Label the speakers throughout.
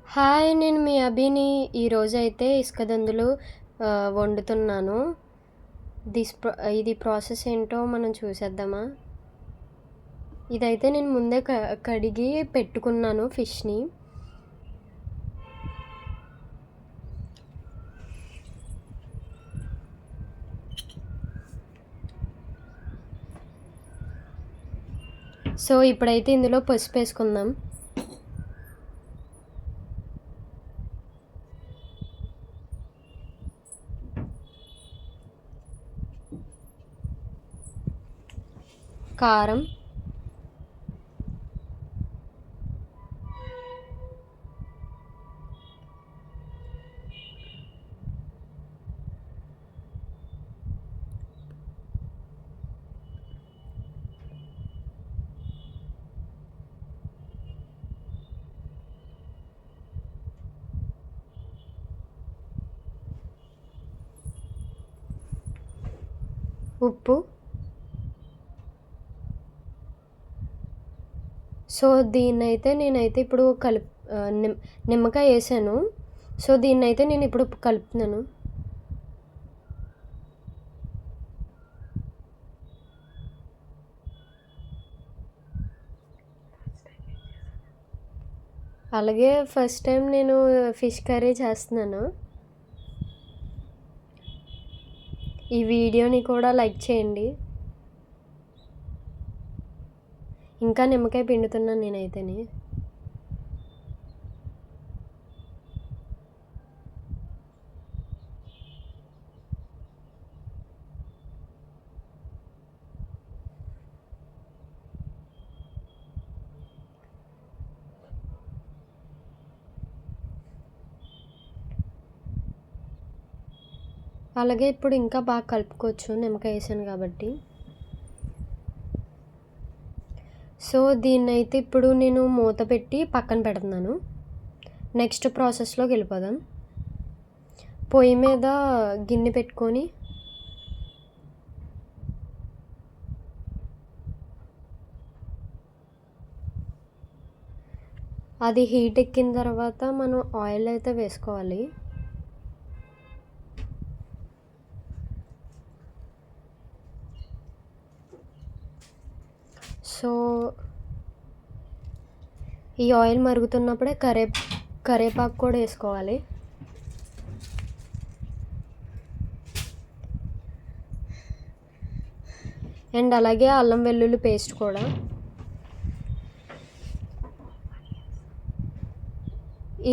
Speaker 1: Hi! నేను మీ అభిని. ఈరోజైతే ఇసుకదందులు వండుతున్నాను. ఇది ప్రాసెస్ ఏంటో మనం చూసేద్దామా? ఇదైతే నేను ముందే కడిగి పెట్టుకున్నాను ఫిష్‌ని. సో, ఇప్పుడైతే ఇందులో పసుపేసుకుందాం. కారం, ఉప్పు. సో, దీన్నైతే నేనైతే ఇప్పుడు నిమ్మకాయ వేసాను. సో, దీన్నైతే నేను ఇప్పుడు కలుపుతున్నాను. అలాగే ఫస్ట్ టైం నేను ఫిష్ కర్రీ చేస్తున్నాను. ఈ వీడియోని కూడా లైక్ చేయండి. ఇంకా నిమ్మకాయ పిండుతున్నాను నేనైతేనే. అలాగే ఇప్పుడు ఇంకా బాగా కలుపుకోవచ్చు, నిమ్మకాయ వేసాను కాబట్టి. సో, దీన్నైతే ఇప్పుడు నేను మూత పెట్టి పక్కన పెడుతున్నాను. నెక్స్ట్ ప్రాసెస్లోకి వెళ్ళిపోదాం. పొయ్యి మీద గిన్నె పెట్టుకొని అది హీట్ ఎక్కిన తర్వాత మనం ఆయిల్ అయితే వేసుకోవాలి. సో, ఈ ఆయిల్ మరుగుతున్నప్పుడే కరివేపాకు కూడా వేసుకోవాలి. అండ్ అలాగే అల్లం వెల్లుల్లి పేస్ట్ కూడా.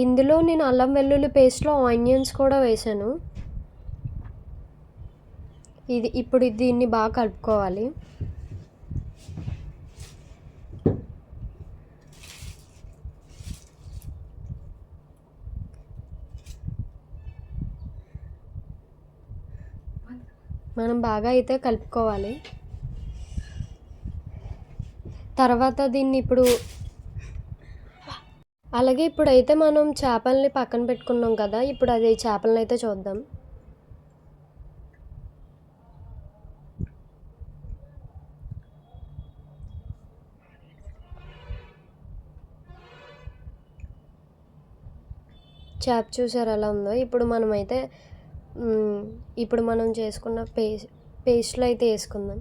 Speaker 1: ఇందులో నేను అల్లం వెల్లుల్లి పేస్ట్లో ఆనియన్స్ కూడా వేసాను. ఇప్పుడు దీన్ని బాగా కలుపుకోవాలి. మనం బాగా అయితే కలుపుకోవాలి. తర్వాత దీన్ని అలాగే ఇప్పుడైతే మనం చేపల్ని పక్కన పెట్టుకున్నాం కదా, ఇప్పుడు అది చేపలను అయితే చూద్దాం. చేప చూసారు ఎలా ఉందో. ఇప్పుడు మనం చేసుకున్న పేస్ట్లో అయితే వేసుకుందాం.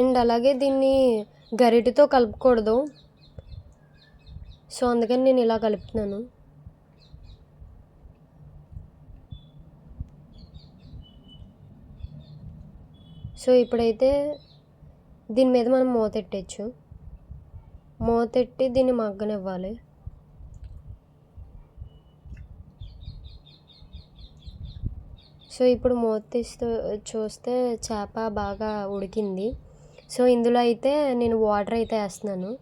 Speaker 1: అండ్ అలాగే దీన్ని గరిటెతో కలుపుకూడదు. సో, అందుకని నేను ఇలా కలుపుతున్నాను. సో, ఇప్పుడైతే దీని మీద మనం మూతెట్టచ్చు. మూతెట్టి దీన్ని మగ్గనివ్వాలి. సో, ఇప్పుడు మూత తీస్తూ చూస్తే చేప బాగా ఉడికింది. సో, ఇందులో అయితే నేను వాటర్ అయితే వేస్తున్నాను.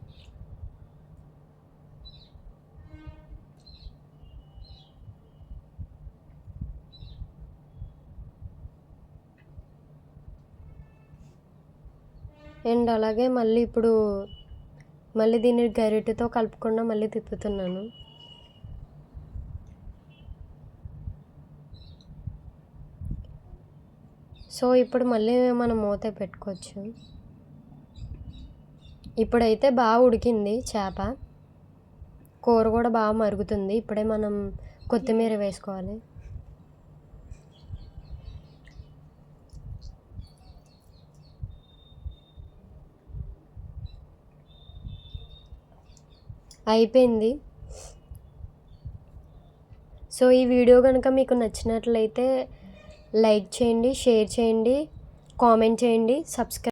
Speaker 1: అండ్ అలాగే మళ్ళీ దీన్ని గరిటెతో కలుపకుండా మళ్ళీ తిప్పుతున్నాను. సో ఇప్పుడు మళ్ళీ మనం మూత పెట్టుకోవచ్చు. ఇప్పుడైతే బాగా ఉడికింది చేప. కూర కూడా బాగా మరుగుతుంది. ఇప్పుడే మనం కొత్తిమీర వేసుకోవాలి. అయిపోయింది. సో ఈ వీడియో కనుక మీకు నచ్చినట్లయితే లైక్ చేయండి, షేర్ చేయండి, కామెంట్ చేయండి, సబ్స్క్రైబ్